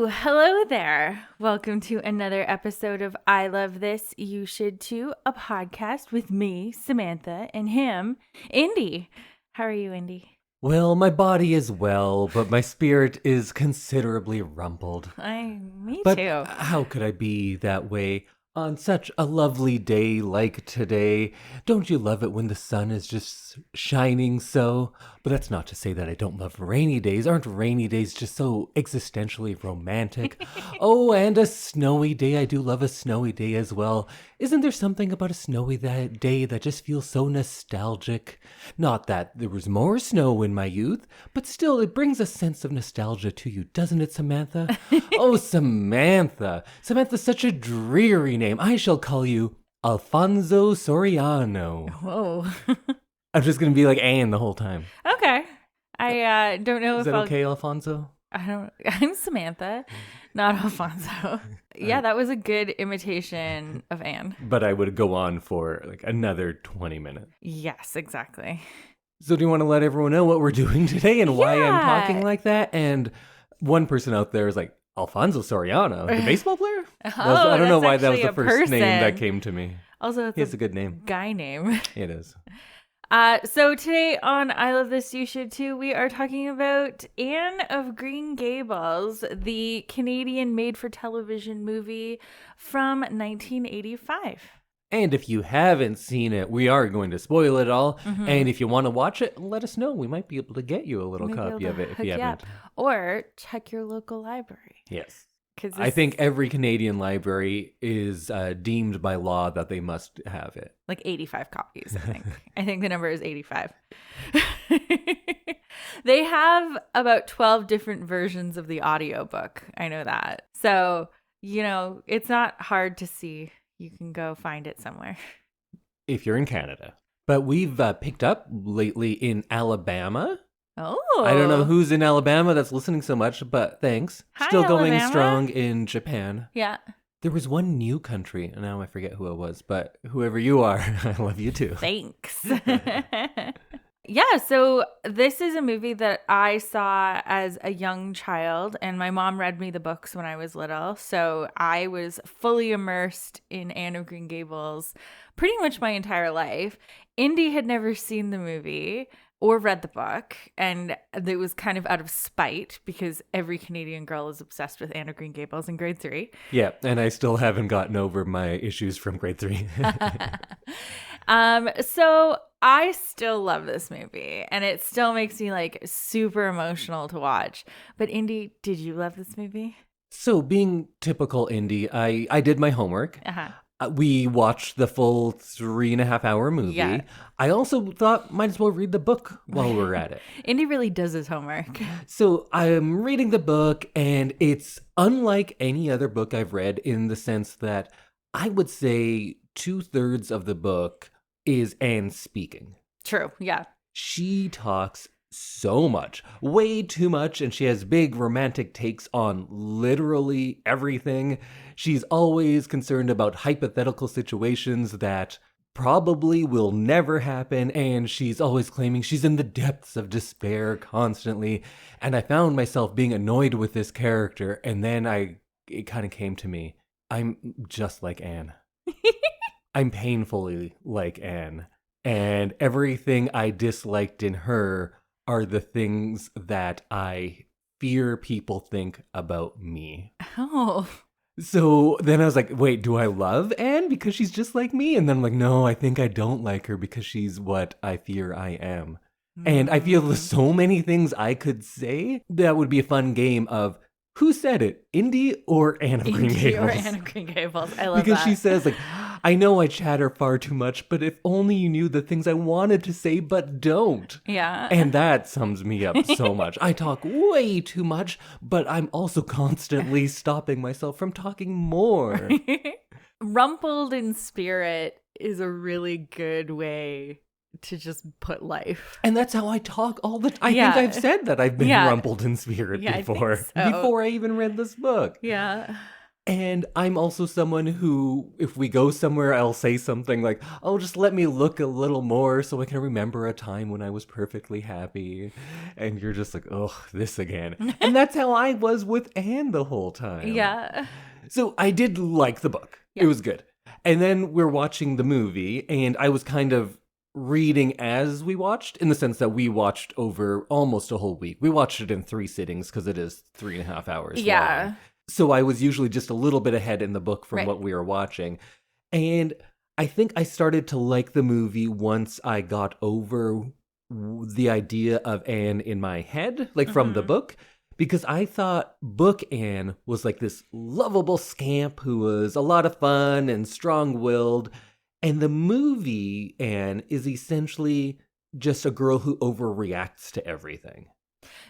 Hello there. Welcome to another episode of I Love This, You Should Too, a podcast with me, Samantha, and him, Indy. How are you, Indy? Well, my body is well, but my spirit is considerably rumpled. Me But too. how could I be that way on such a lovely day like today? Don't you love it when the sun is just shining so? But that's not to say that I don't love rainy days. Aren't rainy days just so existentially romantic? Oh, and a snowy day. I do love a snowy day as well. Isn't there something about a snowy day that just feels so nostalgic? Not that there was more snow in my youth, but still it brings a sense of nostalgia to you, doesn't it, Samantha? Oh, Samantha. Samantha's such a dreary name. I shall call you Alfonso Soriano. Whoa. I'm just going to be like Anne the whole time. Okay. I don't know Is if that I'll... okay, Alfonso? I'm Samantha, not Alfonso. Yeah, that was a good imitation of Anne. But I would go on for like another 20 minutes. Yes, exactly. So do you want to let everyone know what we're doing today and why I'm Yeah. talking like that? And one person out there is like, Alfonso Soriano, the baseball player? I don't know why that was the first name that came to me. Also, It's a good name. Guy name. It is. So today on I Love This, You Should Too, we are talking about Anne of Green Gables, the Canadian made-for-television movie from 1985. And if you haven't seen it, we are going to spoil it all. Mm-hmm. And if you want to watch it, let us know. We might be able to get you a little copy of it if you haven't. Or check your local library. Yes. I think every Canadian library is deemed by law that they must have it. Like 85 copies, I think. I think the number is 85. They have about 12 different versions of the audiobook. I know that. So, it's not hard to see. You can go find it somewhere. If you're in Canada. But we've picked up lately in Alabama. Oh. I don't know who's in Alabama that's listening so much, but thanks. Hi, Still going Alabama. strong in Japan. Yeah. There was one new country, and now I forget who it was, but whoever you are, I love you too. Thanks. Yeah, so this is a movie that I saw as a young child, and my mom read me the books when I was little, so I was fully immersed in Anne of Green Gables pretty much my entire life. Indy had never seen the movie or read the book, and it was kind of out of spite because every Canadian girl is obsessed with Anne of Green Gables in grade 3. Yeah, and I still haven't gotten over my issues from grade 3. So I still love this movie, and it still makes me like super emotional to watch. But Indy, did you love this movie? So being typical Indy, I did my homework. Uh-huh. We watched the full 3.5-hour movie. Yeah. I also thought might as well read the book while we're at it. Indy really does his homework. So I'm reading the book, and it's unlike any other book I've read in the sense that I would say 2/3 of the book is Anne speaking. True, yeah. She talks so much, way too much, and she has big romantic takes on literally everything. She's always concerned about hypothetical situations that probably will never happen, and she's always claiming she's in the depths of despair constantly. And I found myself being annoyed with this character, and then it kind of came to me. I'm just like Anne. I'm painfully like Anne. And everything I disliked in her are the things that I fear people think about me. Oh. So then I was like, wait, do I love Anne because she's just like me? And then I'm like, no, I think I don't like her because she's what I fear I am. And I feel there's so many things I could say that would be a fun game of who said it, Indy or Anne of Green Gables? Indy or Anne of Green Gables. I love because that. She says like, I know I chatter far too much, but if only you knew the things I wanted to say but don't. Yeah. And that sums me up so much. I talk way too much, but I'm also constantly stopping myself from talking more. Rumpled in spirit is a really good way to just put life. And that's how I talk all the time. I Yeah. think I've said that I've been Yeah. rumpled in spirit Yeah, I think before. so. Before I even read this book. Yeah. And I'm also someone who, if we go somewhere, I'll say something like, oh, just let me look a little more so I can remember a time when I was perfectly happy. And you're just like, oh, this again. And that's how I was with Anne the whole time. Yeah. So I did like the book. Yeah. It was good. And then we're watching the movie, and I was kind of reading as we watched, in the sense that we watched over almost a whole week. We watched it in 3 sittings because it is 3.5 hours Yeah. long. So I was usually just a little bit ahead in the book from Right. what we were watching. And I think I started to like the movie once I got over the idea of Anne in my head, like from the book, because I thought book Anne was like this lovable scamp who was a lot of fun and strong-willed. And the movie Anne is essentially just a girl who overreacts to everything.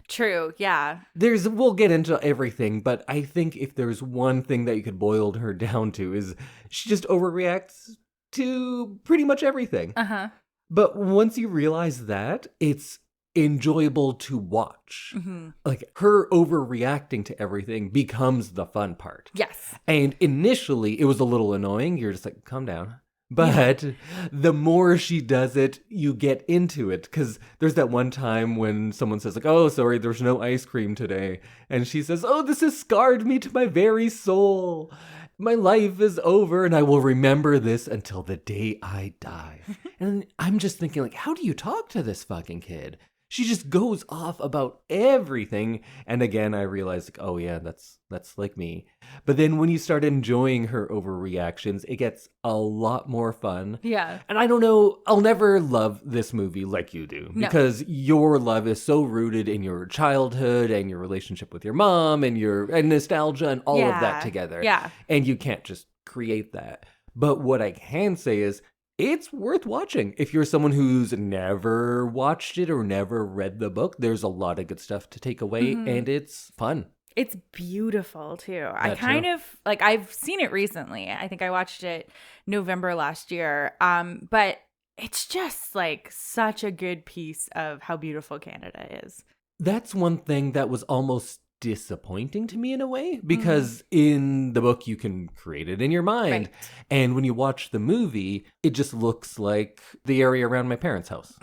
True, yeah. We'll get into everything, but I think if there's one thing that you could boil her down to is she just overreacts to pretty much everything. Uh-huh. But once you realize that, it's enjoyable to watch. Mm-hmm. Like, her overreacting to everything becomes the fun part. Yes. And initially, it was a little annoying. You're just like, calm down. But the more she does it, you get into it. Because there's that one time when someone says, like, oh, sorry, there's no ice cream today. And she says, oh, this has scarred me to my very soul. My life is over, and I will remember this until the day I die. And I'm just thinking, like, how do you talk to this fucking kid? She just goes off about everything. And again, I realized, like, oh yeah, that's like me. But then when you start enjoying her overreactions, it gets a lot more fun. Yeah. And I don't know, I'll never love this movie like you do. No. Because your love is so rooted in your childhood and your relationship with your mom and and nostalgia and all of that together. Yeah. And you can't just create that. But what I can say is, it's worth watching. If you're someone who's never watched it or never read the book, there's a lot of good stuff to take away, and it's fun. It's beautiful, too. I That kind too. of, like, I've seen it recently. I think I watched it November last year. But it's just, like, such a good piece of how beautiful Canada is. That's one thing that was almost disappointing to me in a way, because in the book you can create it in your mind. Right. And when you watch the movie, it just looks like the area around my parents' house,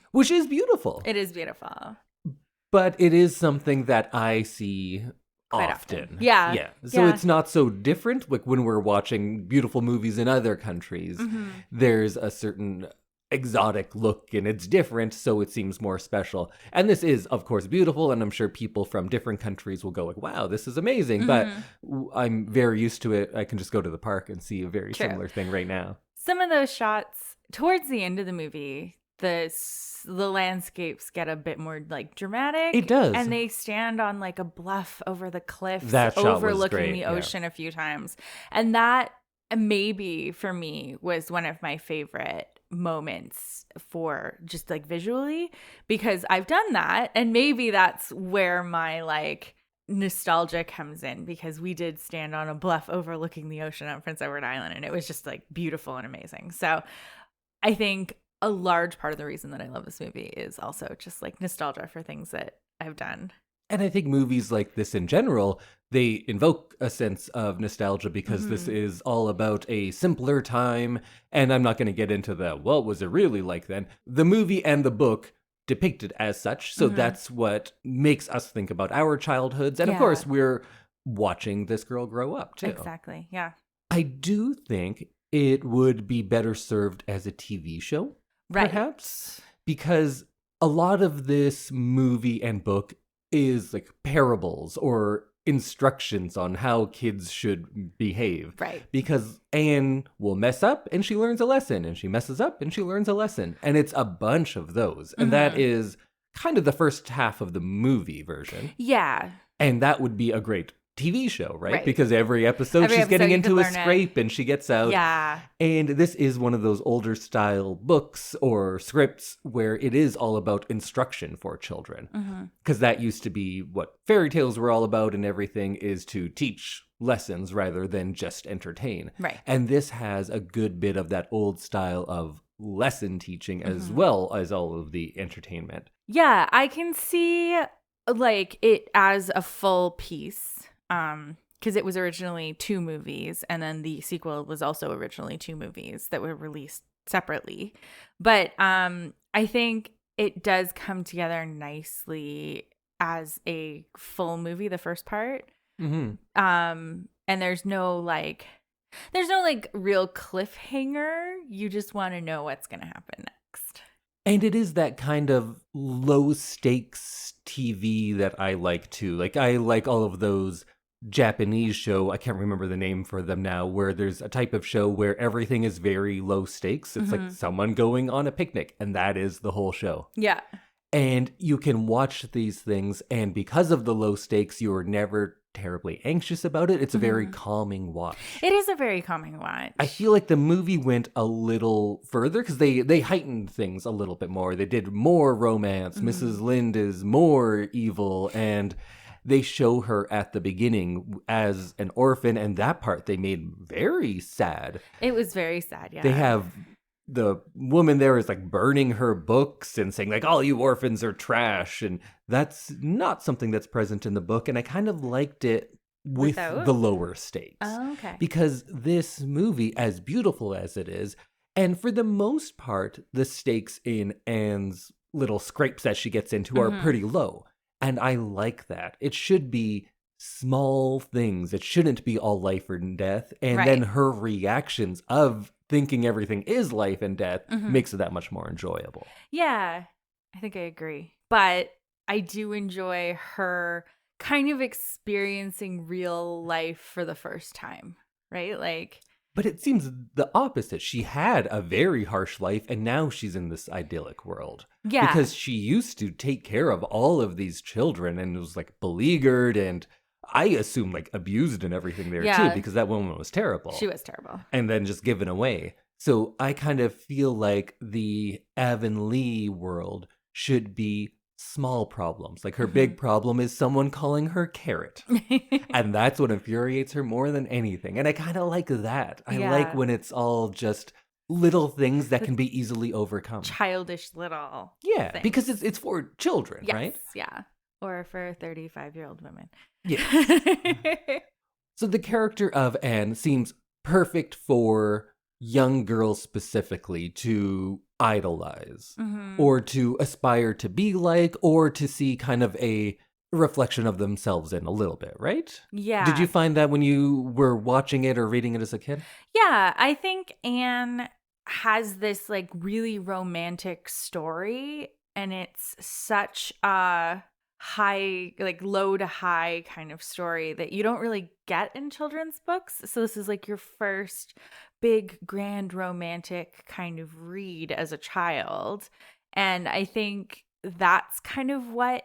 which is beautiful. It is beautiful. But it is something that I see Quite often. often. Yeah. Yeah. So Yeah. it's not so different. Like when we're watching beautiful movies in other countries, there's a certain exotic look and it's different, so it seems more special. And this is, of course, beautiful, and I'm sure people from different countries will go like, wow, this is amazing. But I'm very used to it. I can just go to the park and see a very similar thing right now. Some of those shots towards the end of the movie, the landscapes get a bit more like dramatic. It does. And they stand on like a bluff over the cliffs, That shot was overlooking great, the yeah. ocean a few times. And that maybe for me was one of my favorite moments for just like visually, because I've done that, and maybe that's where my like nostalgia comes in, because we did stand on a bluff overlooking the ocean on Prince Edward Island, and it was just like beautiful and amazing. So I think a large part of the reason that I love this movie is also just like nostalgia for things that I've done. And I think movies like this in general, they invoke a sense of nostalgia because this is all about a simpler time. And I'm not going to get into what was it really like then? The movie and the book depict it as such. So that's what makes us think about our childhoods. And of course, we're watching this girl grow up too. Exactly. Yeah. I do think it would be better served as a TV show, Right. perhaps, because a lot of this movie and book is like parables or instructions on how kids should behave. Right. Because Anne will mess up and she learns a lesson, and she messes up and she learns a lesson. And it's a bunch of those. And that is kind of the first half of the movie version. Yeah. And that would be a great TV show, right? Right. Because every episode she's getting you could into a learn it. scrape and she gets out. Yeah. And this is one of those older style books or scripts where it is all about instruction for children. Because that used to be what fairy tales were all about, and everything is to teach lessons rather than just entertain. Right. And this has a good bit of that old style of lesson teaching as well as all of the entertainment. Yeah, I can see like it as a full piece. because it was originally 2 movies, and then the sequel was also originally 2 movies that were released separately. But I think it does come together nicely as a full movie, the first part. Mm-hmm. And there's no like real cliffhanger. You just want to know what's going to happen next. And it is that kind of low stakes TV that I like too. Like I like all of those Japanese show, I can't remember the name for them now, where there's a type of show where everything is very low stakes. It's like someone going on a picnic, and that is the whole show. Yeah. And you can watch these things, and because of the low stakes, you are never terribly anxious about it. It's a very calming watch. It is a very calming watch. I feel like the movie went a little further because they heightened things a little bit more. They did more romance. Mrs. Lind is more evil, and they show her at the beginning as an orphan, and that part they made very sad. It was very sad, yeah. They have the woman there is like burning her books and saying like, all you orphans are trash. And that's not something that's present in the book. And I kind of liked it with the lower stakes. Oh, okay. Because this movie, as beautiful as it is, and for the most part, the stakes in Anne's little scrapes that she gets into are pretty low. And I like that. It should be small things. It shouldn't be all life or death. And then her reactions of thinking everything is life and death makes it that much more enjoyable. Yeah, I think I agree. But I do enjoy her kind of experiencing real life for the first time, right? Like, but it seems the opposite. She had a very harsh life, and now she's in this idyllic world. Yeah. Because she used to take care of all of these children and was like beleaguered and I assume like abused and everything there too, because that woman was terrible. She was terrible. And then just given away. So I kind of feel like the Avonlea world should be small problems. Like her big problem is someone calling her carrot. And that's what infuriates her more than anything. And I kind of like that. I like when it's all just little things that can be easily overcome. Childish little things. Because it's for children, right? Yeah. Or for 35-year-old women. Yeah. So the character of Anne seems perfect for young girls specifically to idolize or to aspire to be like or to see kind of a reflection of themselves in a little bit, right? Yeah. Did you find that when you were watching it or reading it as a kid? Yeah, I think Anne has this like really romantic story, and it's such a high, like low to high kind of story that you don't really get in children's books. So this is like your first big grand romantic kind of read as a child. And I think that's kind of what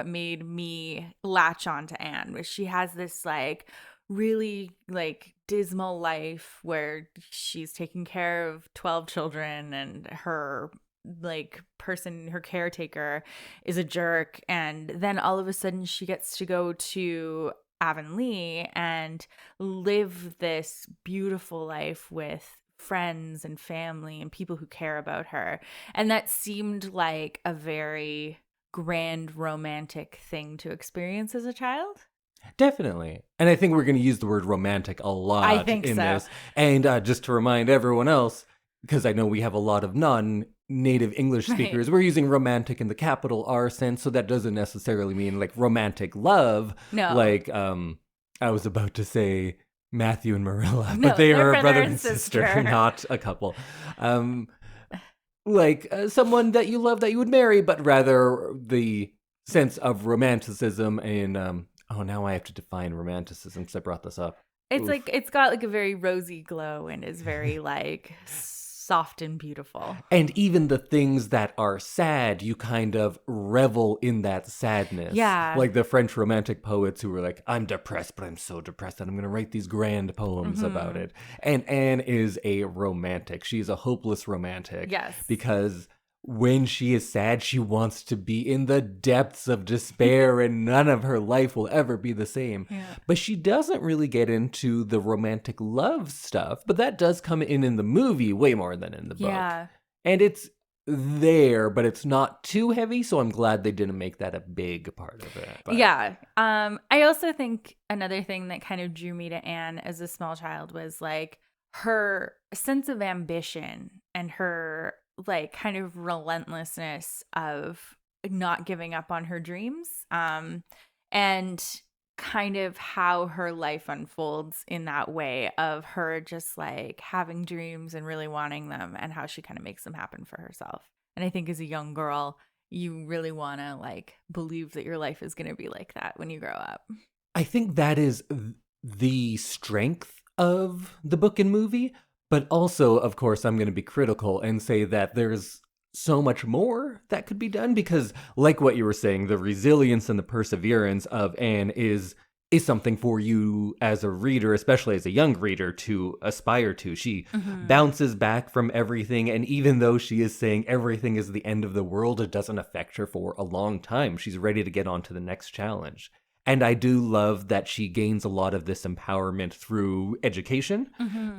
made me latch on to Anne, was she has this like really like dismal life where she's taking care of 12 children and her her caretaker is a jerk, and then all of a sudden she gets to go to Avonlea and live this beautiful life with friends and family and people who care about her. And that seemed like a very grand romantic thing to experience as a child. Definitely. And I think we're going to use the word romantic a lot in this. And just to remind everyone else, because I know we have a lot of non-native English speakers, we're using romantic in the capital R sense, so that doesn't necessarily mean like romantic love. No. Like, I was about to say Matthew and Marilla, but they are a brother and sister, not a couple. Someone that you love that you would marry, but rather the sense of romanticism in, now I have to define romanticism because I brought this up. It's like, it's got like a very rosy glow and is very like soft and beautiful. And even the things that are sad, you kind of revel in that sadness. Yeah. Like the French romantic poets who were like, I'm depressed, but I'm so depressed that I'm going to write these grand poems about it. And Anne is a romantic. She's a hopeless romantic. Yes. Because when she is sad, she wants to be in the depths of despair and none of her life will ever be the same. Yeah. But she doesn't really get into the romantic love stuff. But that does come in the movie way more than in the book. Yeah. And it's there, but it's not too heavy, so I'm glad they didn't make that a big part of it. But. Yeah. I also think another thing that kind of drew me to Anne as a small child was like her sense of ambition and her like kind of relentlessness of not giving up on her dreams. And kind of how her life unfolds in that way of her just like having dreams and really wanting them and how she kind of makes them happen for herself. And I think as a young girl, you really want to like believe that your life is going to be like that when you grow up. I think that is the strength of the book and movie, but also, of course, I'm going to be critical and say that there's so much more that could be done because, like what you were saying, the resilience and the perseverance of Anne is something for you as a reader, especially as a young reader, to aspire to. She bounces back from everything, and even though she is saying everything is the end of the world, it doesn't affect her for a long time. She's ready to get on to the next challenge. And I do love that she gains a lot of this empowerment through education,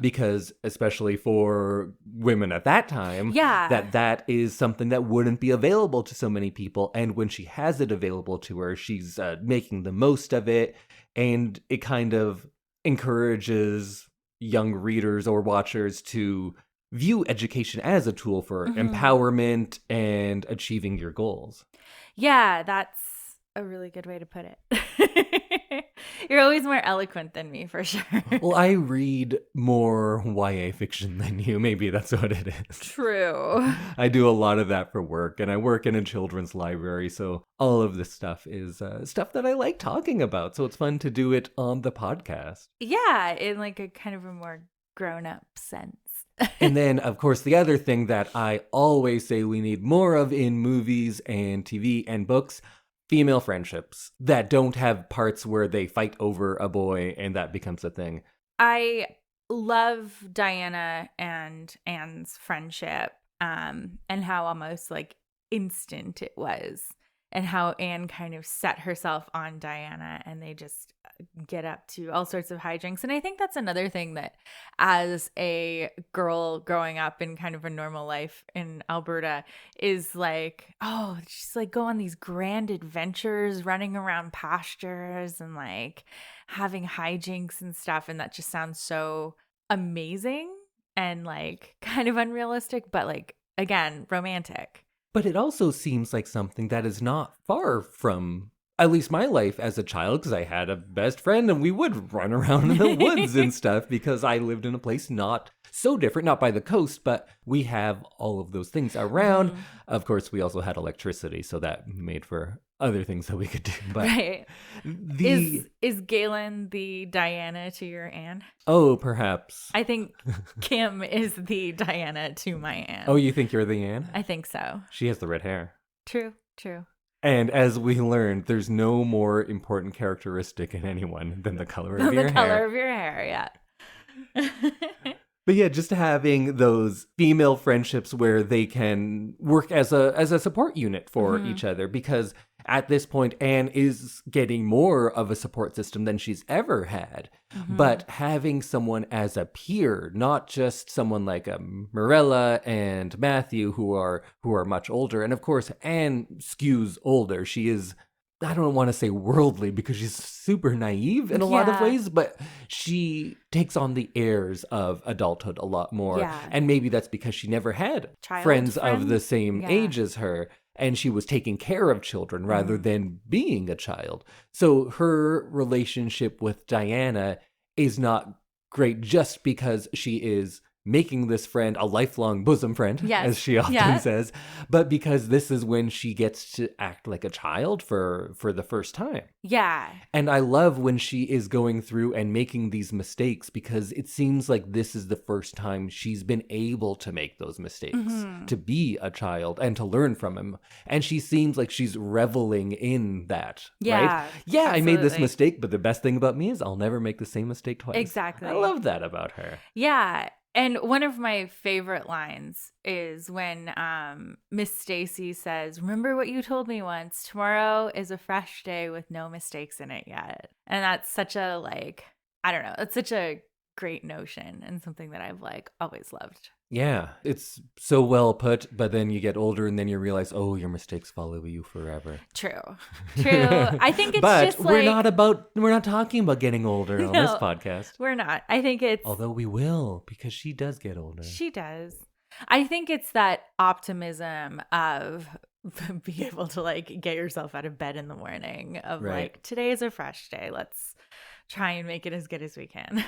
because especially for women at that time, that is something that wouldn't be available to so many people. And when she has it available to her, she's making the most of it. And it kind of encourages young readers or watchers to view education as a tool for empowerment and achieving your goals. Yeah, that's a really good way to put it. You're always more eloquent than me, for sure. Well, I read more YA fiction than you. Maybe that's what it is. True. I do a lot of that for work, and I work in a children's library, so all of this stuff is stuff that I like talking about, so it's fun to do it on the podcast. Yeah, in like a kind of a more grown-up sense. And then, of course, the other thing that I always say we need more of in movies and TV and books, female friendships that don't have parts where they fight over a boy and that becomes a thing. I love Diana and Anne's friendship, and how almost like instant it was, and how Anne kind of set herself on Diana and they just get up to all sorts of hijinks. And I think that's another thing that as a girl growing up in kind of a normal life in Alberta is like, oh, just like go on these grand adventures, running around pastures and like having hijinks and stuff. And that just sounds so amazing and like kind of unrealistic, but like, again, romantic. But it also seems like something that is not far from at least my life as a child, because I had a best friend and we would run around in the woods and stuff because I lived in a place not so different, not by the coast, but we have all of those things around. Of course, we also had electricity, so that made for other things that we could do. But right. Is Galen the Diana to your Anne? Oh, perhaps. I think Kim is the Diana to my Anne. Oh, you think you're the Anne? I think so. She has the red hair. True. And as we learned, there's no more important characteristic in anyone than the color of your hair. The color of your hair, yeah. But yeah, just having those female friendships where they can work as a support unit for each other, because at this point, Anne is getting more of a support system than she's ever had. But having someone as a peer, not just someone like Marilla and Matthew, who are much older. And of course, Anne skews older. She is, I don't want to say worldly because she's super naive in a lot of ways, but she takes on the airs of adulthood a lot more. Yeah. And maybe that's because she never had friends of the same age as her. And she was taking care of children rather than being a child. So her relationship with Diana is not great just because she is making this friend a lifelong bosom friend, as she often says, but because this is when she gets to act like a child for the first time. Yeah. And I love when she is going through and making these mistakes, because it seems like this is the first time she's been able to make those mistakes, to be a child and to learn from them. And she seems like she's reveling in that, right? Yeah, absolutely. I made this mistake, but the best thing about me is I'll never make the same mistake twice. Exactly. I love that about her. Yeah. And one of my favorite lines is when Miss Stacy says, "Remember what you told me once, tomorrow is a fresh day with no mistakes in it yet." And that's such a, like, I don't know, that's such a great notion and something that I've like always loved. Yeah, it's so well put, but then you get older and then you realize, oh, your mistakes follow you forever. True. I think it's but just like... we're not talking about getting older on this No, podcast. we're not. I think it's... Although we will, because she does get older. She does. I think it's that optimism of being able to like get yourself out of bed in the morning of like, today is a fresh day. Let's try and make it as good as we can.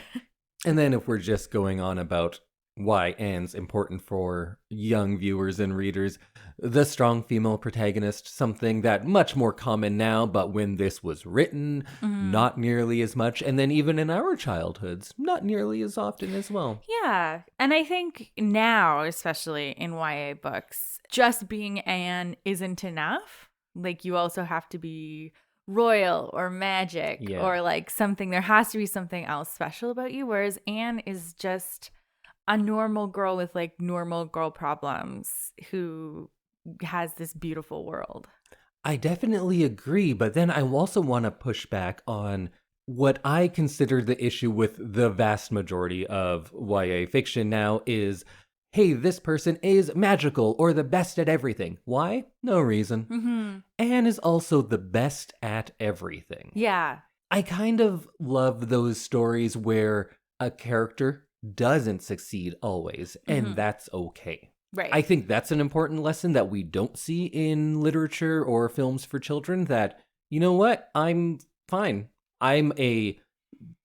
And then if we're just going on about why Anne's important for young viewers and readers, the strong female protagonist, something that much more common now, but when this was written, not nearly as much. And then even in our childhoods, not nearly as often as well. Yeah. And I think now, especially in YA books, just being Anne isn't enough. Like you also have to be royal or magic or like something. There has to be something else special about you. Whereas Anne is just a normal girl with like normal girl problems who has this beautiful world. I definitely agree, but then I also want to push back on what I consider the issue with the vast majority of YA fiction now is, hey, this person is magical or the best at everything. Why? No reason. Anne is also the best at everything. Yeah. I kind of love those stories where a character doesn't succeed always, and that's okay. Right. I think that's an important lesson that we don't see in literature or films for children, that, you know what, I'm fine. I'm a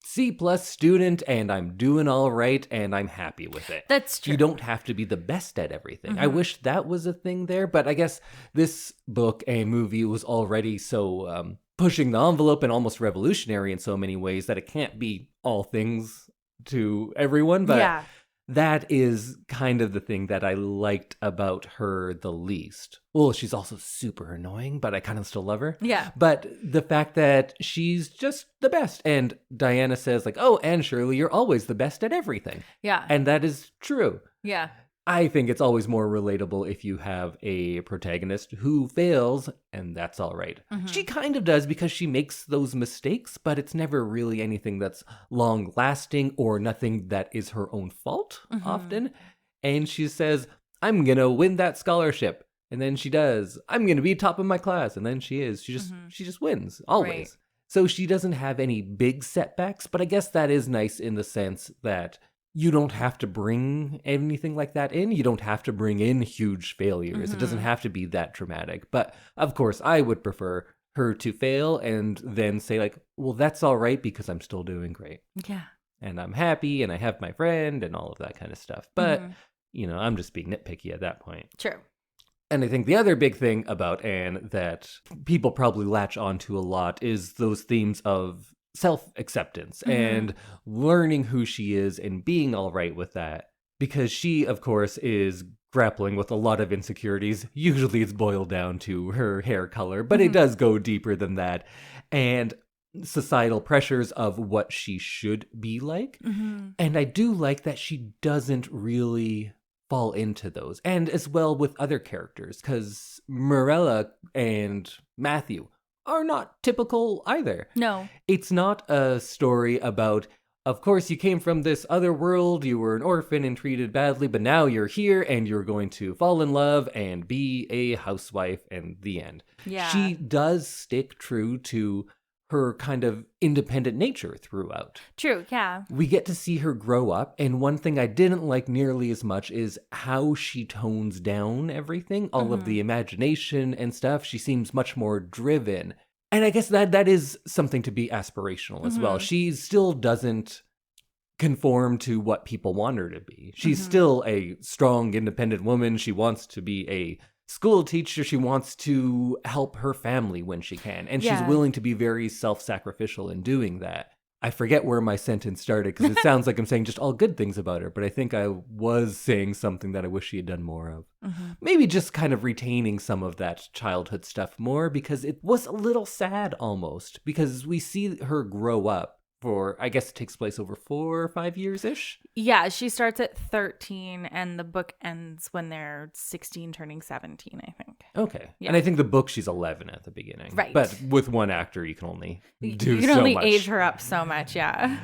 C+ student and I'm doing all right and I'm happy with it. That's true. You don't have to be the best at everything. I wish that was a thing there, but I guess this book and movie was already so pushing the envelope and almost revolutionary in so many ways that it can't be all things to everyone, but that is kind of the thing that I liked about her the least. Well, she's also super annoying, but I kind of still love her. Yeah. But the fact that she's just the best. And Diana says like, oh, Anne Shirley, you're always the best at everything. Yeah. And that is true. Yeah. I think it's always more relatable if you have a protagonist who fails, and that's all right. She kind of does because she makes those mistakes, but it's never really anything that's long-lasting or nothing that is her own fault often. And she says, I'm going to win that scholarship. And then she does. I'm going to be top of my class. And then she is. She just wins, always. Right. So she doesn't have any big setbacks, but I guess that is nice in the sense that you don't have to bring anything like that in. You don't have to bring in huge failures. It doesn't have to be that dramatic. But of course, I would prefer her to fail and then say like, well, that's all right because I'm still doing great. Yeah. And I'm happy and I have my friend and all of that kind of stuff. But, you know, I'm just being nitpicky at that point. True. And I think the other big thing about Anne that people probably latch onto a lot is those themes of self-acceptance and learning who she is and being all right with that. Because she, of course, is grappling with a lot of insecurities. Usually it's boiled down to her hair color, but it does go deeper than that. And societal pressures of what she should be like. And I do like that she doesn't really fall into those. And as well with other characters, because Morella and Matthew are not typical either. No. It's not a story about, of course, you came from this other world, you were an orphan and treated badly, but now you're here and you're going to fall in love and be a housewife, and the end. Yeah. She does stick true to her kind of independent nature throughout. True, yeah. We get to see her grow up, and one thing I didn't like nearly as much is how she tones down everything, all of the imagination and stuff. She seems much more driven. And I guess that is something to be aspirational as well. She still doesn't conform to what people want her to be. She's still a strong, independent woman. She wants to be a school teacher. She wants to help her family when she can. And she's willing to be very self-sacrificial in doing that. I forget where my sentence started because it sounds like I'm saying just all good things about her, but I think I was saying something that I wish she had done more of. Maybe just kind of retaining some of that childhood stuff more, because it was a little sad almost, because we see her grow up for, I guess it takes place over 4 or 5 years-ish? Yeah, she starts at 13 and the book ends when they're 16 turning 17, I think. Okay. Yeah. And I think the book she's 11 at the beginning. Right. But with one actor, you can only do so much. You can only age her up so much, yeah.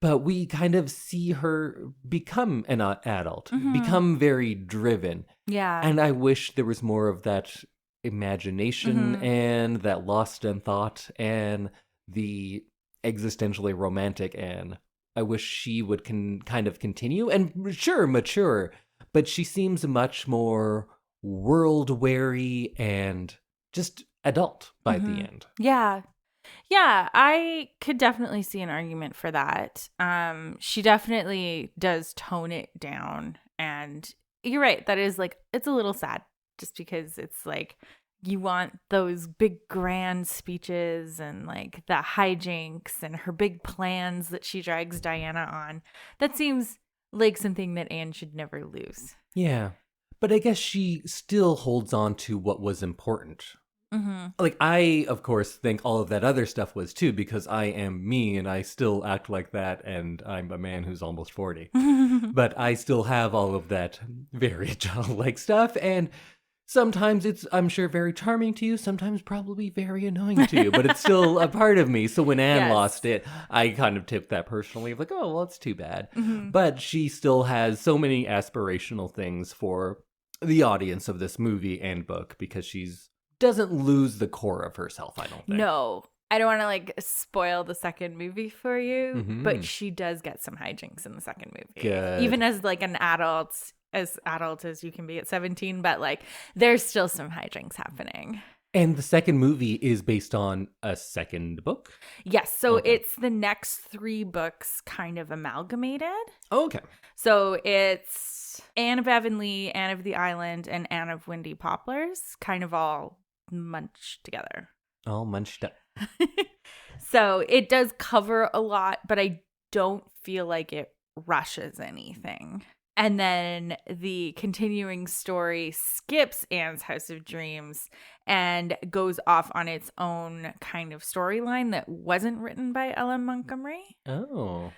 but we kind of see her become an adult, become very driven. Yeah. And I wish there was more of that imagination and that lost in thought and the existentially romantic Anne. I wish she would kind of continue and sure, mature, but she seems much more world-weary and just adult by the end. Yeah. Yeah, I could definitely see an argument for that. She definitely does tone it down. And you're right, that is like, it's a little sad just because it's like you want those big grand speeches and like the hijinks and her big plans that she drags Diana on. That seems like something that Anne should never lose. Yeah, but I guess she still holds on to what was important. Like, I, of course, think all of that other stuff was too, because I am me and I still act like that, and I'm a man who's almost 40. But I still have all of that very childlike stuff, and sometimes it's, I'm sure, very charming to you, sometimes probably very annoying to you, but it's still a part of me. So when Anne lost it, I kind of took that personally, like, oh, well, it's too bad. But she still has so many aspirational things for the audience of this movie and book, because she's doesn't lose the core of herself, I don't think. No. I don't want to like spoil the second movie for you, but she does get some hijinks in the second movie. Good. Even as like an adult as you can be at 17, but like there's still some hijinks happening. And the second movie is based on a second book? Yes, so it's the next 3 books kind of amalgamated. Oh, okay. So it's Anne of Avonlea, Anne of the Island, and Anne of Windy Poplars, kind of all munched together. All munched up. So it does cover a lot, but I don't feel like it rushes anything. And then the continuing story skips Anne's House of Dreams and goes off on its own kind of storyline that wasn't written by L.M. Montgomery. Oh.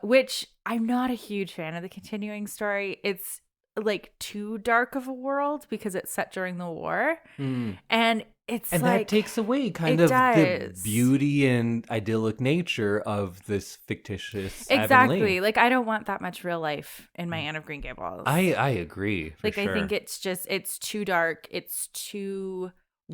Which I'm not a huge fan of the continuing story. It's like too dark of a world because it's set during the war. And it's and like, that takes away kind of the beauty and idyllic nature of this fictitious exactly Avonlea. Like I don't want that much real life in my Anne of Green Gables. I agree for like sure. I think it's too dark, it's too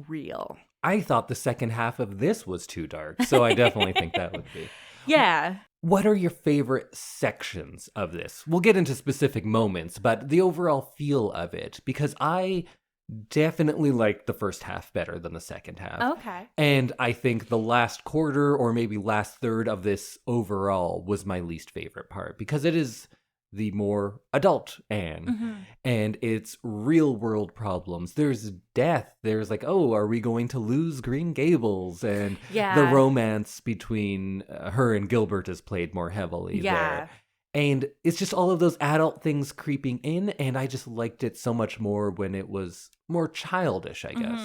real. I thought the second half of this was too dark, so I definitely think that would be. Yeah. What are your favorite sections of this? We'll get into specific moments, but the overall feel of it, because I definitely like the first half better than the second half. Okay. And I think the last quarter or maybe last third of this overall was my least favorite part, because it is the more adult Anne and it's real world problems. There's death. There's like, oh, are we going to lose Green Gables? And the romance between her and Gilbert is played more heavily there. And it's just all of those adult things creeping in. And I just liked it so much more when it was more childish, I guess.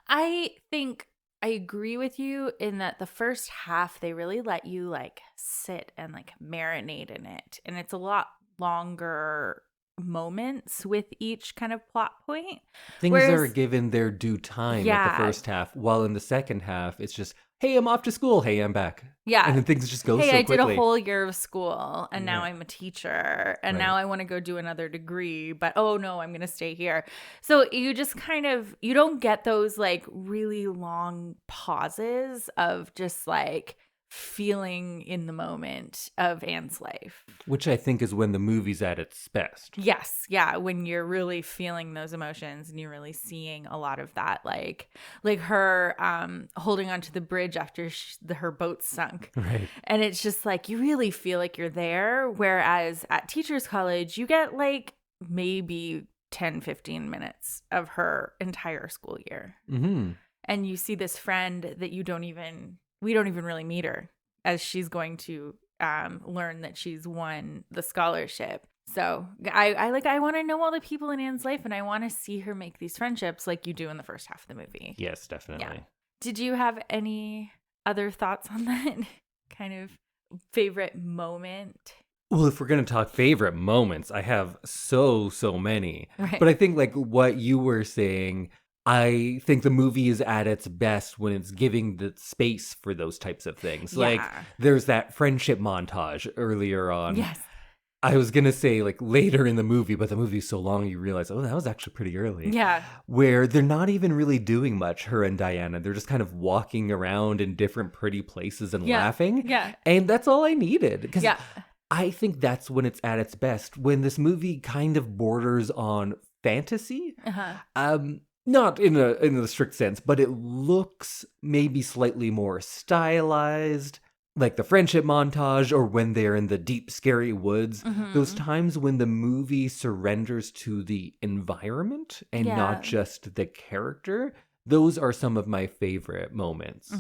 I think I agree with you in that the first half, they really let you like sit and like marinate in it. And it's a lot longer moments with each kind of plot point. Things are given their due time at the first half, while in the second half, it's just, hey, I'm off to school. Hey, I'm back. Yeah. And then things just go so quickly. Hey, I did a whole year of school and now I'm a teacher and now I want to go do another degree, but oh no, I'm going to stay here. So you just kind of, you don't get those like really long pauses of just like feeling in the moment of Anne's life. Which I think is when the movie's at its best. Yes. Yeah. When you're really feeling those emotions and you're really seeing a lot of that, like her holding onto the bridge after her boat sunk. Right. And it's just like, you really feel like you're there. Whereas at Teachers College, you get like maybe 10, 15 minutes of her entire school year. And you see this friend that we don't even really meet her as she's going to learn that she's won the scholarship. So I want to know all the people in Anne's life and I want to see her make these friendships like you do in the first half of the movie. Yes, definitely. Yeah. Did you have any other thoughts on that kind of favorite moment? Well, if we're going to talk favorite moments, I have so many. Right. But I think like what you were saying, I think the movie is at its best when it's giving the space for those types of things. Yeah. Like, there's that friendship montage earlier on. Yes. I was going to say, like, later in the movie, but the movie's so long you realize, oh, that was actually pretty early. Yeah. Where they're not even really doing much, her and Diana. They're just kind of walking around in different pretty places and laughing. Yeah. And that's all I needed. Because Yeah. I think that's when it's at its best, when this movie kind of borders on fantasy. Not in the strict sense, but it looks maybe slightly more stylized, like the friendship montage, or when they're in the deep, scary woods. Those times when the movie surrenders to the environment and not just the character, those are some of my favorite moments.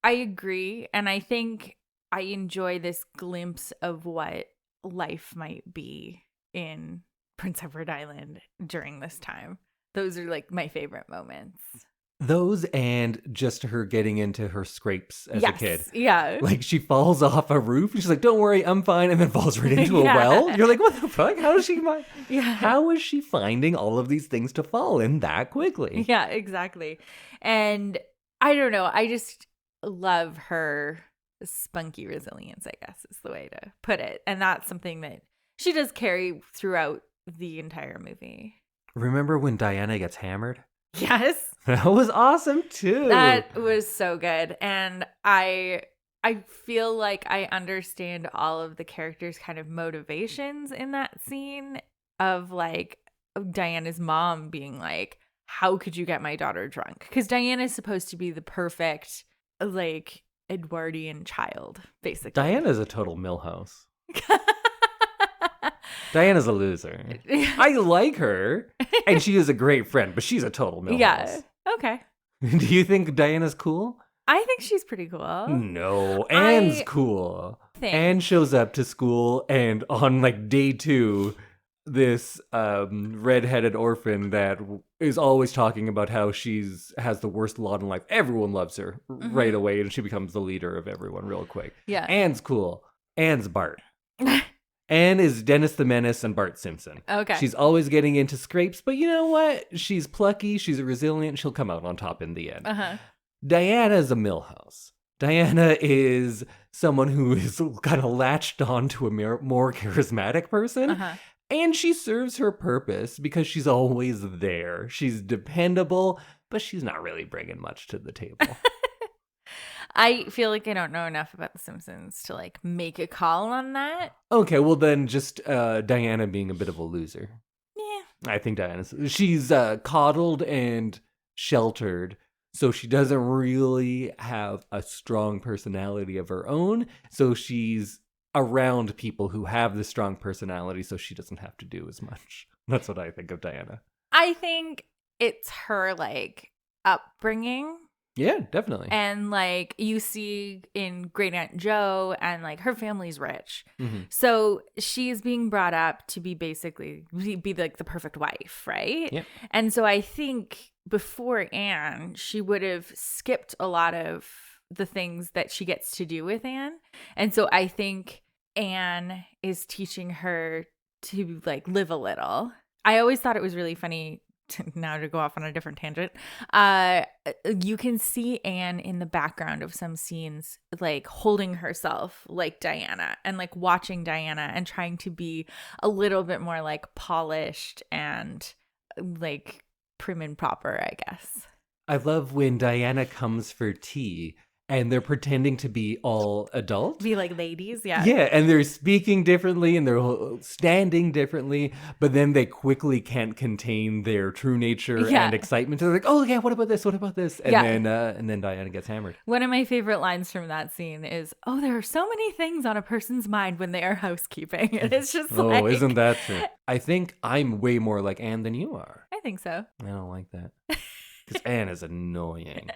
I agree. And I think I enjoy this glimpse of what life might be in Prince Edward Island during this time. Those are like my favorite moments. Those and just her getting into her scrapes as a kid. Yeah. Like, she falls off a roof and she's like, don't worry, I'm fine. And then falls right into a well. You're like, what the fuck? How is she How is she finding all of these things to fall in that quickly? Yeah, exactly. And I don't know. I just love her spunky resilience, I guess is the way to put it. And that's something that she does carry throughout the entire movie. Remember when Diana gets hammered? Yes. That was awesome too. That was so good. And I feel like I understand all of the characters' kind of motivations in that scene of like Diana's mom being like, how could you get my daughter drunk? Because Diana is supposed to be the perfect like Edwardian child, basically. Diana's a total Millhouse. Diana's a loser. I like her, and she is a great friend, but she's a total Millhouse. Yeah. Okay. Do you think Diana's cool? I think she's pretty cool. No, Anne's cool. Anne shows up to school, and on like day 2, this redheaded orphan that is always talking about how has the worst lot in life. Everyone loves her right away, and she becomes the leader of everyone real quick. Yeah. Anne's cool. Anne's Bart. Anne is Dennis the Menace and Bart Simpson. Okay. She's always getting into scrapes, but you know what? She's plucky, she's resilient, she'll come out on top in the end. Diana is a Millhouse. Diana is someone who is kind of latched on to a more charismatic person. And she serves her purpose because she's always there. She's dependable, but she's not really bringing much to the table. I feel like I don't know enough about The Simpsons to like make a call on that. Okay, well then just Diana being a bit of a loser. Yeah. I think she's coddled and sheltered, so she doesn't really have a strong personality of her own. So she's around people who have the strong personality, so she doesn't have to do as much. That's what I think of Diana. I think it's her like upbringing. Yeah, definitely. And like you see in Great Aunt Jo, and like her family's rich. So she's being brought up to be basically be like the perfect wife, right? Yep. And so I think before Anne, she would have skipped a lot of the things that she gets to do with Anne. And so I think Anne is teaching her to like live a little. I always thought it was really funny, now to go off on a different tangent, you can see Anne in the background of some scenes like holding herself like Diana and like watching Diana and trying to be a little bit more like polished and like prim and proper, I guess. I love when Diana comes for tea and they're pretending to be all adult. Be like ladies, yeah. Yeah, and they're speaking differently and they're standing differently, but then they quickly can't contain their true nature and excitement. They're like, oh yeah, what about this? What about this? And then Diana gets hammered. One of my favorite lines from that scene is, oh, there are so many things on a person's mind when they are housekeeping. And it's just like... Oh, isn't that true? I think I'm way more like Anne than you are. I think so. I don't like that. Because Anne is annoying.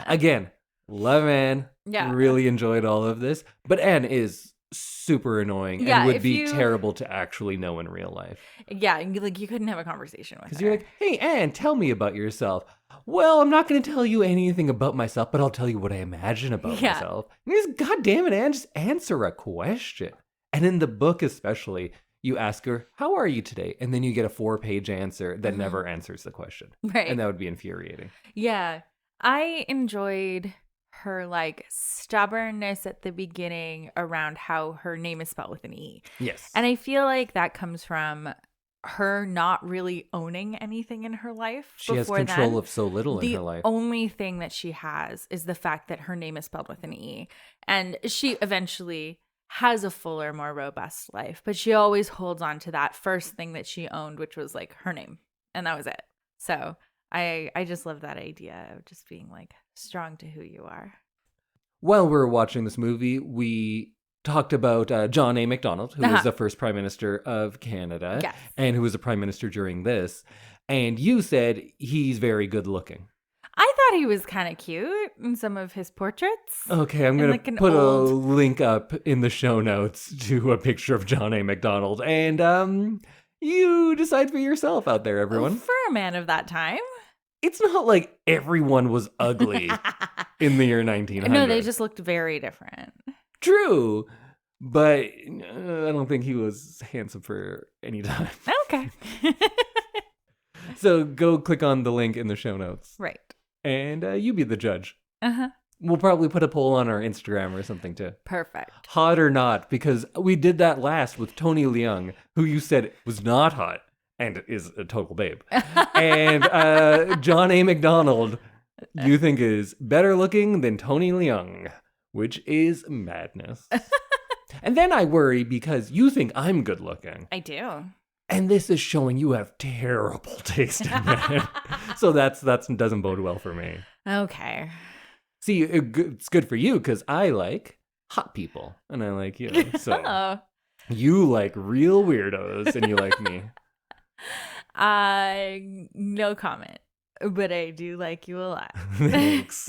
Again, love Anne. Yeah. Really enjoyed all of this. But Anne is super annoying and would be terrible to actually know in real life. Yeah, like you couldn't have a conversation with her. Because you're like, hey, Anne, tell me about yourself. Well, I'm not going to tell you anything about myself, but I'll tell you what I imagine about myself. And just, God damn it, Anne, just answer a question. And in the book especially, you ask her, how are you today? And then you get a 4-page answer that never answers the question. Right. And that would be infuriating. Yeah. I enjoyed her like stubbornness at the beginning around how her name is spelled with an E. Yes. And I feel like that comes from her not really owning anything in her life. She has control of so little in her life. The only thing that she has is the fact that her name is spelled with an E. And she eventually has a fuller, more robust life. But she always holds on to that first thing that she owned, which was like her name. And that was it. So I just love that idea of just being like strong to who you are. While we were watching this movie, we talked about John A. Macdonald, who was the first Prime Minister of Canada, Yes. and who was the Prime Minister during this. And you said he's very good looking. I thought he was kind of cute in some of his portraits. Okay, I'm going like to an put old- a link up in the show notes to a picture of John A. Macdonald. And you decide for yourself out there, everyone. For a man of that time. It's not like everyone was ugly in the year 1900. No, they just looked very different. True, but I don't think he was handsome for any time. Okay. So go click on the link in the show notes. Right. And you be the judge. Uh-huh. We'll probably put a poll on our Instagram or something too. Perfect. Hot or not, because we did that last with Tony Leung, who you said was not hot and is a total babe. And John A. Macdonald, you think is better looking than Tony Leung, which is madness. And then I worry because you think I'm good looking. I do. And this is showing you have terrible taste in men. So that doesn't bode well for me. Okay. See, it's good for you because I like hot people and I like you. So Oh. you like real weirdos and you like me. No comment. But I do like you a lot. Thanks.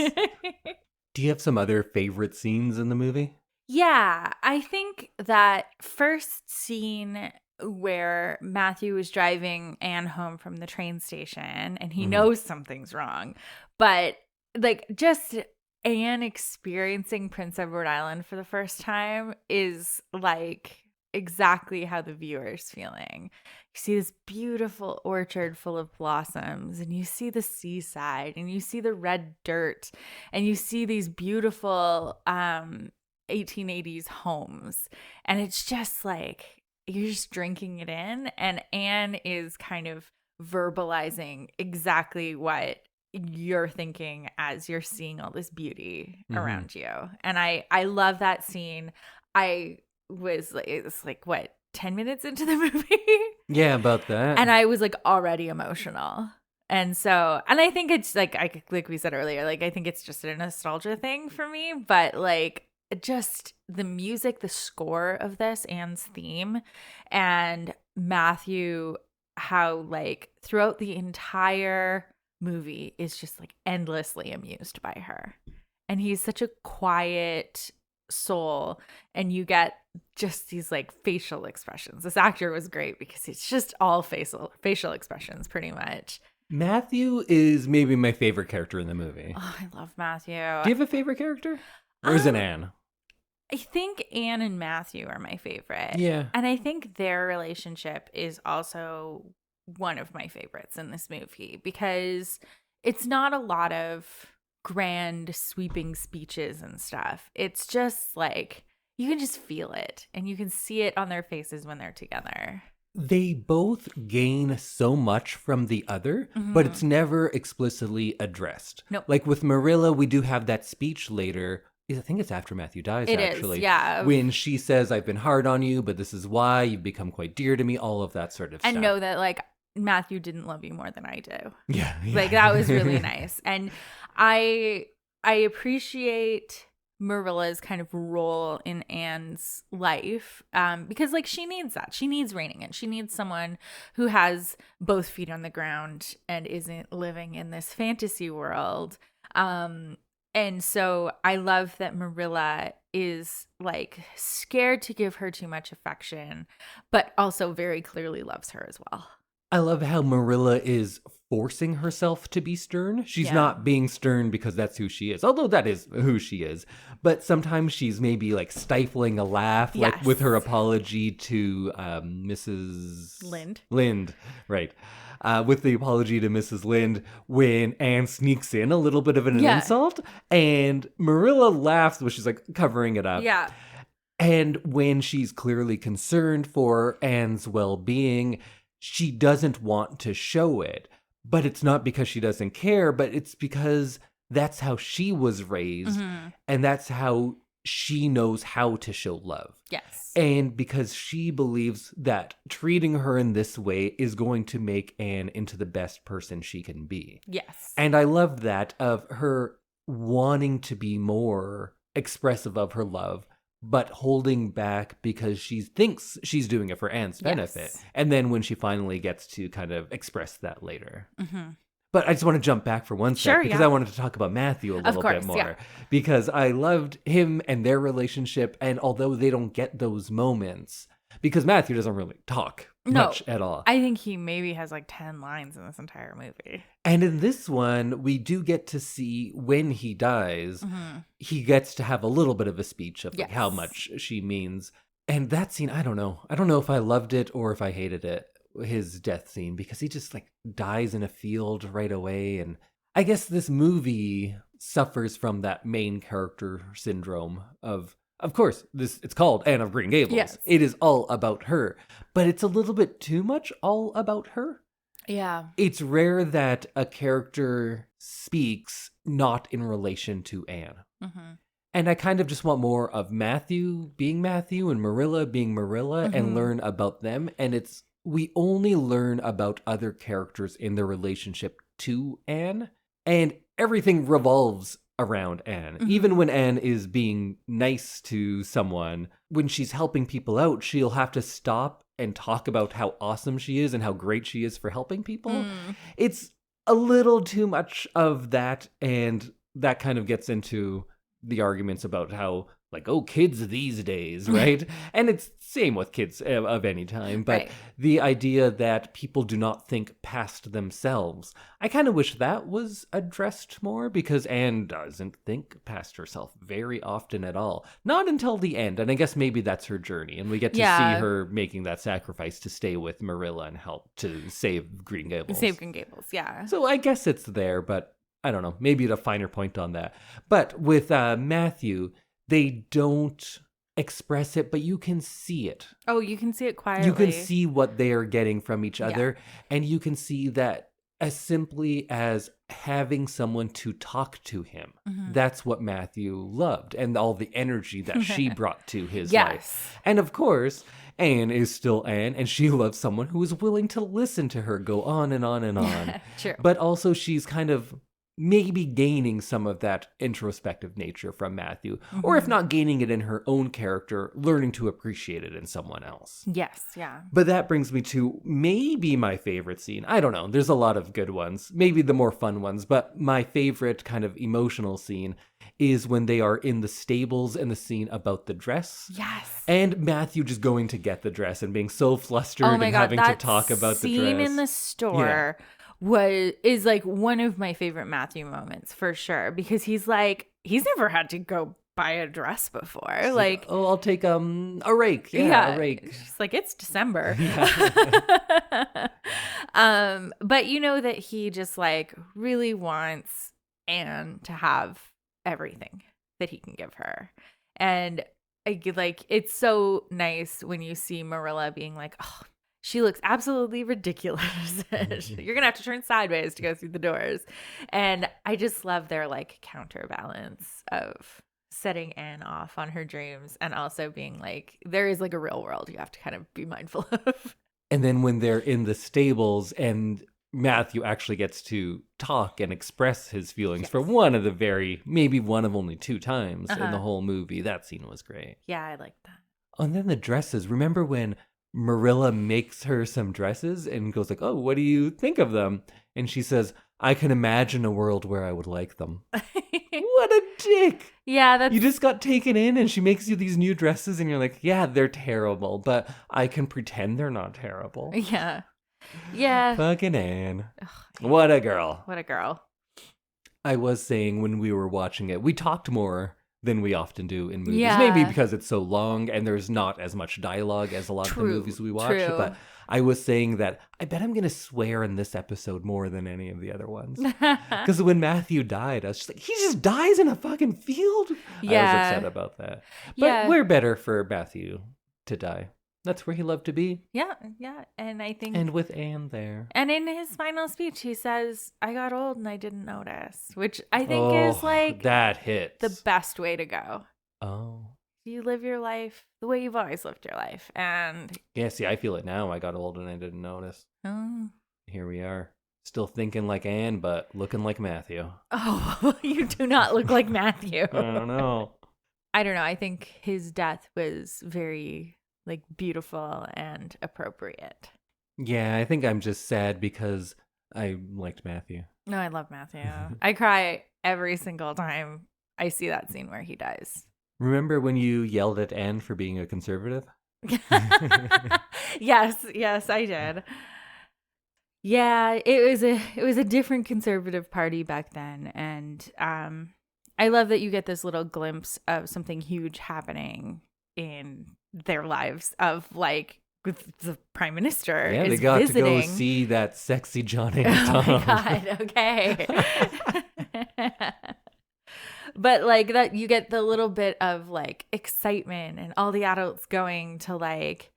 Do you have some other favorite scenes in the movie? Yeah, I think that first scene where Matthew is driving Anne home from the train station and he knows something's wrong, but like just Anne experiencing Prince Edward Island for the first time is like exactly how the viewer is feeling. You see this beautiful orchard full of blossoms, and you see the seaside, and you see the red dirt, and you see these beautiful 1880s homes, and it's just like you're just drinking it in, and Anne is kind of verbalizing exactly what you're thinking as you're seeing all this beauty around you. And I love that scene. I was like, it's like what, 10 minutes into the movie? Yeah, about that. And I was like already emotional. And so, and I think it's like we said earlier, like I think it's just a nostalgia thing for me, but like just the music, the score of this, Anne's theme, and Matthew, how like throughout the entire movie is just like endlessly amused by her. And he's such a quiet soul, and you get just these like facial expressions. This actor was great because it's just all facial expressions pretty much. Matthew is maybe my favorite character in the movie. Oh, I love Matthew. Do you have a favorite character? Or is it Anne? I think Anne and Matthew are my favorite. Yeah. And I think their relationship is also one of my favorites in this movie because it's not a lot of grand sweeping speeches and stuff. It's just like you can just feel it and you can see it on their faces when they're together. They both gain so much from the other, but it's never explicitly addressed. Nope. Like with Marilla, we do have that speech later. I think it's after Matthew dies, actually. Yeah. When she says, I've been hard on you, but this is why you've become quite dear to me, all of that sort of stuff. And know that like Matthew didn't love you more than I do. Yeah. Like that was really nice. And I appreciate Marilla's kind of role in Anne's life because like she needs that. She needs reining in. She needs someone who has both feet on the ground and isn't living in this fantasy world. And so I love that Marilla is like scared to give her too much affection, but also very clearly loves her as well. I love how Marilla is forcing herself to be stern. She's Yeah. not being stern because that's who she is, although that is who she is. But sometimes she's maybe like stifling a laugh, like with her apology to Mrs. Lind, right. With the apology to Mrs. Lind when Anne sneaks in a little bit of an insult, and Marilla laughs, but she's like covering it up. Yeah. And when she's clearly concerned for Anne's well-being, she doesn't want to show it. But it's not because she doesn't care, but it's because that's how she was raised, and that's how she knows how to show love. Yes. And because she believes that treating her in this way is going to make Anne into the best person she can be. Yes. And I love that, of her wanting to be more expressive of her love, but holding back because she thinks she's doing it for Anne's benefit. Yes. And then when she finally gets to kind of express that later. But I just want to jump back for one sec because I wanted to talk about Matthew a little bit more. Because I loved him and their relationship. And although they don't get those moments, because Matthew doesn't really talk much at all. I think he maybe has like 10 lines in this entire movie. And in this one, we do get to see when he dies, he gets to have a little bit of a speech of like how much she means. And that scene, I don't know. I don't know if I loved it or if I hated it, his death scene, because he just like dies in a field right away. And I guess this movie suffers from that main character syndrome of course, it's called Anne of Green Gables. Yes. It is all about her, but it's a little bit too much all about her. Yeah. It's rare that a character speaks not in relation to Anne. And I kind of just want more of Matthew being Matthew and Marilla being Marilla and learn about them. And we only learn about other characters in their relationship to Anne, and everything revolves around Anne. Even when Anne is being nice to someone, when she's helping people out, she'll have to stop and talk about how awesome she is and how great she is for helping people. It's a little too much of that, and that kind of gets into the arguments about how, like, oh, kids these days, right? And it's same with kids of any time, but the idea that people do not think past themselves, I kind of wish that was addressed more, because Anne doesn't think past herself very often at all. Not until the end, and I guess maybe that's her journey, and we get to see her making that sacrifice to stay with Marilla and help to save Green Gables. Save Green Gables, yeah. So I guess it's there, but I don't know, maybe at a finer point on that. But with Matthew, they don't express it, but you can see it. Oh, you can see it quietly. You can see what they are getting from each other, and you can see that as simply as having someone to talk to him. That's what Matthew loved, and all the energy that she brought to his life. And of course, Anne is still Anne, and she loves someone who is willing to listen to her go on and on and on. True. But also she's kind of maybe gaining some of that introspective nature from Matthew, or if not gaining it in her own character, learning to appreciate it in someone else. Yes, yeah. But that brings me to maybe my favorite scene. I don't know. There's a lot of good ones, maybe the more fun ones, but my favorite kind of emotional scene is when they are in the stables and the scene about the dress. Yes. And Matthew just going to get the dress and being so flustered and having to talk about the dress. Scene in the store is like one of my favorite Matthew moments for sure, because he's never had to go buy a dress before. Like, oh, I'll take a rake. Yeah, a rake. She's like, it's December. But you know that he just like really wants Anne to have everything that he can give her. And like, it's so nice when you see Marilla being like, oh, she looks absolutely ridiculous. You're going to have to turn sideways to go through the doors. And I just love their like counterbalance of setting Anne off on her dreams and also being like, there is like a real world you have to kind of be mindful of. And then when they're in the stables and Matthew actually gets to talk and express his feelings for maybe one of only 2 times in the whole movie, that scene was great. Yeah, I like that. And then the dresses. Remember when Marilla makes her some dresses and goes like, oh, what do you think of them? And she says, I can imagine a world where I would like them. What a dick. Yeah, you just got taken in and she makes you these new dresses and you're like, yeah, they're terrible, but I can pretend they're not terrible. Yeah. Yeah. Fucking Anne. Ugh, What a girl. what a girl. I was saying when we were watching it, we talked more than we often do in movies. Yeah. Maybe because it's so long and there's not as much dialogue as a lot of the movies we watch. True. But I was saying that I bet I'm going to swear in this episode more than any of the other ones. Because when Matthew died, I was just like, he just dies in a fucking field? Yeah. I was upset about that. But Yeah. we're better for Matthew to die. That's where he loved to be. Yeah. And I think... And with Anne there. And in his final speech, he says, I got old and I didn't notice, which I think is like that hits. the best way to go. Oh. You live your life the way you've always lived your life. And Yeah, see, I feel it now. I got old and I didn't notice. Here we are. Still thinking like Anne, but looking like Matthew. Oh, you do not look like Matthew. I don't know. I don't know. I think his death was very like beautiful and appropriate. Yeah, I think I'm just sad because I liked Matthew. No, I love Matthew. I cry every single time I see that scene where he dies. Remember when you yelled at Anne for being a conservative? Yes, I did. Yeah, it was a different conservative party back then, and I love that you get this little glimpse of something huge happening in their lives of like the prime minister. Yeah, is they got visiting. to go see that sexy Johnny. Oh my God, okay. But like that, you get the little bit of like excitement and all the adults going to like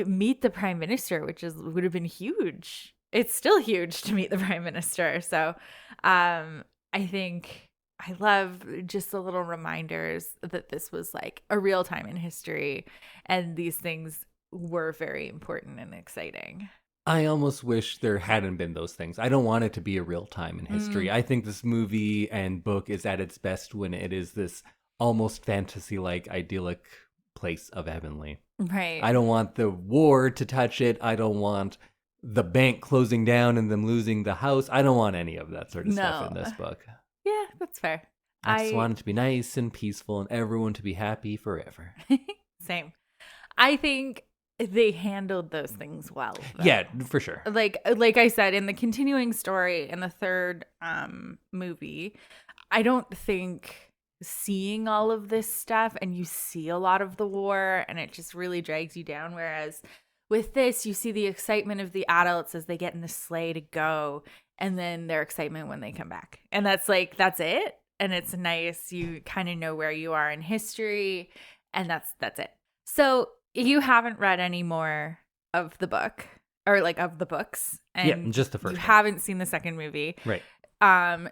meet the prime minister, which would have been huge. It's still huge to meet the prime minister. So I think I love just the little reminders that this was like a real time in history and these things were very important and exciting. I almost wish there hadn't been those things. I don't want it to be a real time in history. I think this movie and book is at its best when it is this almost fantasy-like idyllic place of Avonlea. Right. I don't want the war to touch it. I don't want the bank closing down and them losing the house. I don't want any of that sort of stuff in this book. Yeah, that's fair. I just want it to be nice and peaceful and everyone to be happy forever. Same. I think they handled those things well, though. Yeah, for sure. Like I said, in the continuing story in the third movie, I don't think seeing all of this stuff and you see a lot of the war and it just really drags you down. Whereas with this, you see the excitement of the adults as they get in the sleigh to go and then their excitement when they come back. And that's it. And it's nice. You kind of know where you are in history and that's it. So you haven't read any more of the book or like of the books. And yeah, just the first you one. haven't seen the second movie. Right.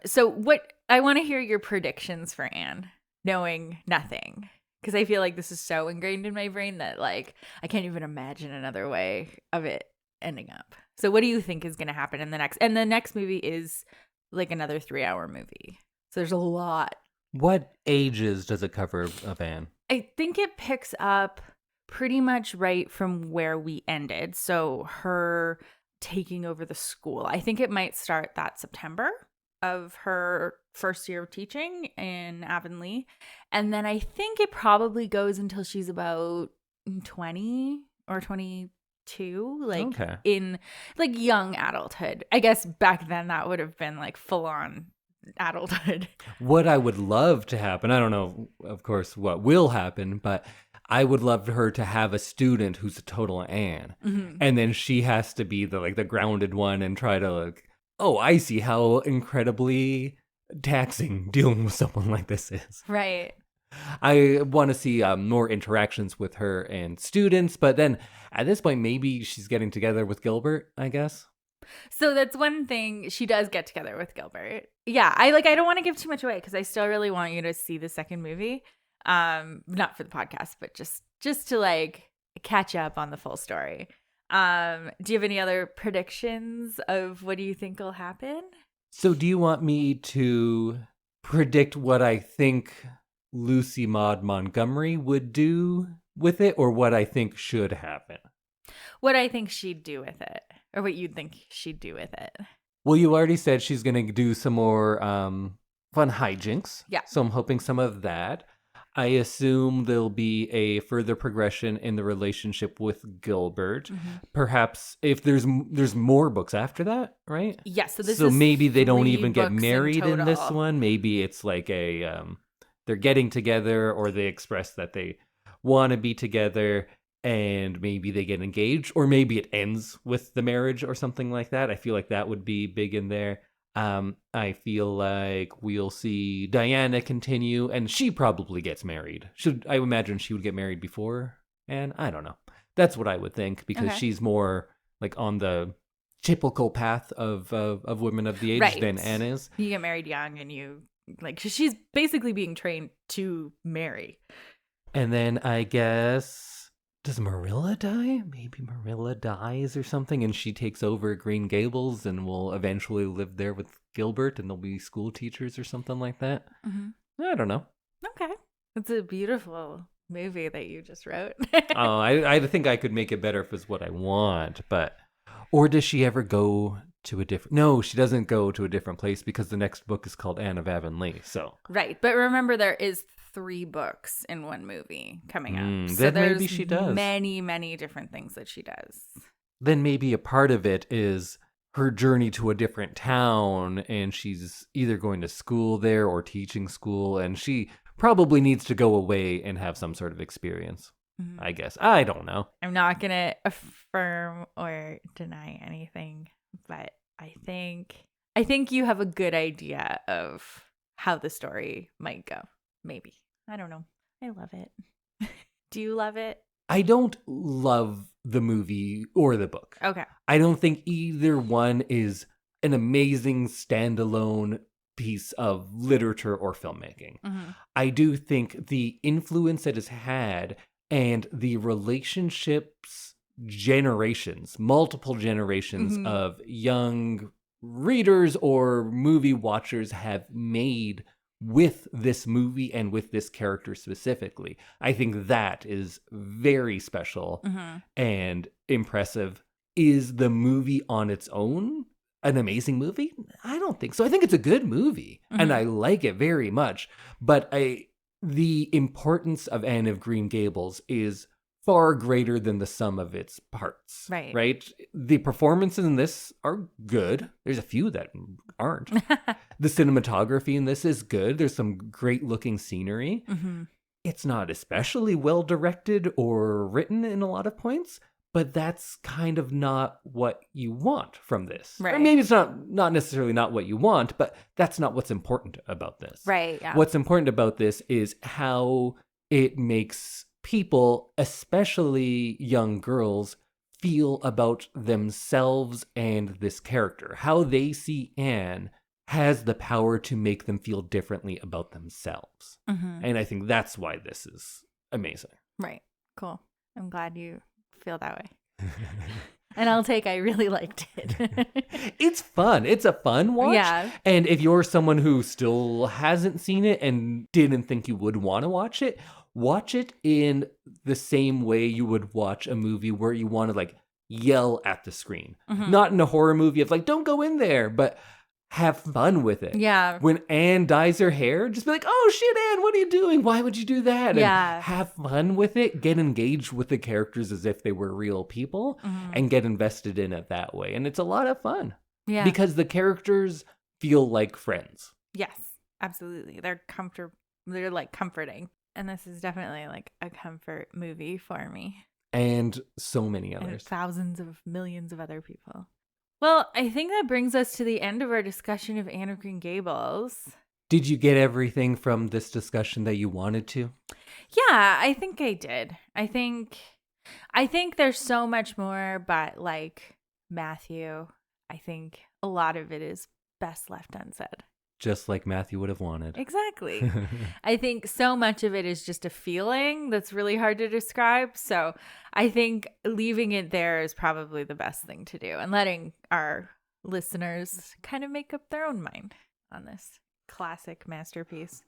So what I want to hear your predictions for Anne, knowing nothing. Because I feel like this is so ingrained in my brain that like I can't even imagine another way of it ending up. So what do you think is going to happen in the next? And the next movie is like another 3-hour movie. So there's a lot. What ages does it cover of Anne? I think it picks up pretty much right from where we ended. So her taking over the school. I think it might start that September of her first year of teaching in Avonlea. And then I think it probably goes until she's about 20 or 22, like Okay. in like young adulthood. I guess back then that would have been like full on adulthood. What I would love to happen, I don't know, of course, what will happen, but I would love her to have a student who's a total Anne. Mm-hmm. And then she has to be the grounded one and try to like, oh, I see how incredibly taxing dealing with someone like this is. Right. I want to see more interactions with her and students, but then at this point, maybe she's getting together with Gilbert, I guess. So that's one thing. She does get together with Gilbert. Yeah, I don't want to give too much away because I still really want you to see the second movie. Not for the podcast, but just to like catch up on the full story. Do you have any other predictions of what do you think will happen? So do you want me to predict what I think Lucy Maud Montgomery would do with it, or what I think should happen? What I think she'd do with it, or what you'd think she'd do with it. Well, you already said she's going to do some more fun hijinks. Yeah. So I'm hoping some of that. I assume there'll be a further progression in the relationship with Gilbert. Perhaps if there's more books after that, right? Yes, so this So is maybe they don't 3 even get books in married in this total. one. Maybe it's like a they're getting together, or they express that they want to be together, and maybe they get engaged, or maybe it ends with the marriage or something like that. I feel like that would be big in there. I feel like we'll see Diana continue, and she probably gets married. I imagine she would get married before, and I don't know. That's what I would think, because Okay. she's more like on the typical path of women of the age than Anne is. You get married young, and you like she's basically being trained to marry. And then I guess, does Marilla die? Maybe Marilla dies or something, and she takes over Green Gables and will eventually live there with Gilbert, and they'll be school teachers or something like that. I don't know. Okay. It's a beautiful movie that you just wrote. Oh, I think I could make it better if it's what I want, but... Or does she ever go to a different... No, she doesn't go to a different place, because the next book is called Anne of Avonlea, so... Right, but remember there is 3 books in one movie coming up. So then there's maybe she does. many, many different things that she does. Then maybe a part of it is her journey to a different town, and she's either going to school there or teaching school, and she probably needs to go away and have some sort of experience. I guess. I don't know. I'm not going to affirm or deny anything, but I think you have a good idea of how the story might go. Maybe. I don't know. I love it. Do you love it? I don't love the movie or the book. Okay. I don't think either one is an amazing standalone piece of literature or filmmaking. I do think the influence it has had and the relationships, multiple generations of young readers or movie watchers have made with this movie and with this character specifically. I think that is very special and impressive. Is the movie on its own an amazing movie? I don't think so. I think it's a good movie and I like it very much, but the importance of Anne of Green Gables is far greater than the sum of its parts. Right? The performances in this are good. There's a few that aren't. The cinematography in this is good. There's some great looking scenery. It's not especially well directed or written in a lot of points, but that's kind of not what you want from this. Or maybe it's not necessarily not what you want, but that's not what's important about this. Right, yeah. What's important about this is how it makes people, especially young girls, feel about themselves and this character. How they see Anne has the power to make them feel differently about themselves. And I think that's why this is amazing. Right. Cool. I'm glad you feel that way. And I'll take I really liked it. It's fun. It's a fun watch. Yeah. And if you're someone who still hasn't seen it and didn't think you would want to watch it in the same way you would watch a movie where you want to like yell at the screen. Not in a horror movie of like, don't go in there, but have fun with it. Yeah. When Anne dyes her hair, just be like, oh shit, Anne, what are you doing? Why would you do that? Yeah. And have fun with it. Get engaged with the characters as if they were real people and get invested in it that way. And it's a lot of fun. Yeah. Because the characters feel like friends. Yes, absolutely. They're like comforting. And this is definitely like a comfort movie for me. And so many And others. thousands of millions of other people. Well, I think that brings us to the end of our discussion of Anne of Green Gables. Did you get everything from this discussion that you wanted to? Yeah, I think I did. I think there's so much more, but like Matthew, I think a lot of it is best left unsaid. Just like Matthew would have wanted. Exactly. I think so much of it is just a feeling that's really hard to describe. So I think leaving it there is probably the best thing to do and letting our listeners kind of make up their own mind on this classic masterpiece.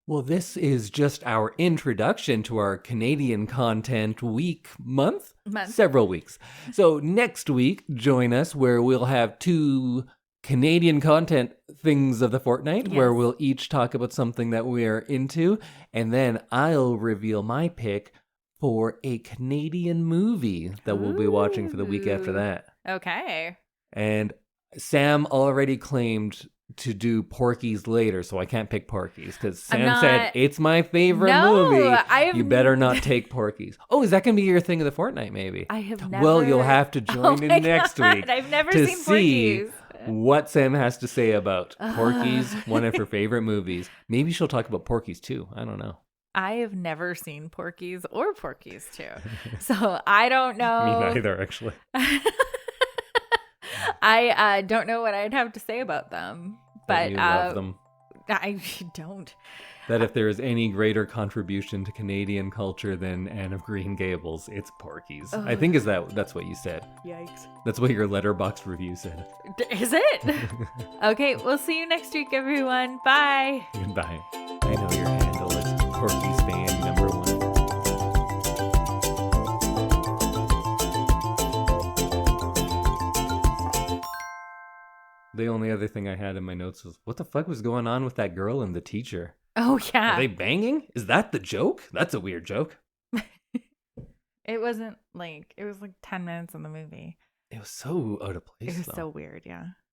Well, this is just our introduction to our Canadian content month? Month. Several weeks. So next week, join us where we'll have 2 Canadian content things of the fortnight, where Yes. we'll each talk about something that we are into, and then I'll reveal my pick for a Canadian movie that we'll be watching for the week after Ooh. that. Okay. And Sam already claimed to do Porky's later, so I can't pick Porky's because Sam said it's my favorite movie. You better not take Porky's. Oh, is that going to be your thing of the fortnight? Maybe. I have never. Well, you'll have to join in next week. I've never to seen see Porky's. what Sam has to say about Porky's, one of her favorite movies. Maybe she'll talk about Porky's too. I don't know. I have never seen Porky's or Porky's too, so I don't know. Me neither, actually. I don't know what I'd have to say about them, but you love them. I don't. That if there is any greater contribution to Canadian culture than Anne of Green Gables, it's Porky's. I think that's what you said. Yikes. That's what your Letterboxd review said. Is it? Okay, we'll see you next week, everyone. Bye. Goodbye. I know your handle is Porky's fan number 1. The only other thing I had in my notes was, what the fuck was going on with that girl and the teacher? Oh, yeah. Are they banging? Is that the joke? That's a weird joke. It was like 10 minutes in the movie. It was so out of place, It was though. so weird, yeah.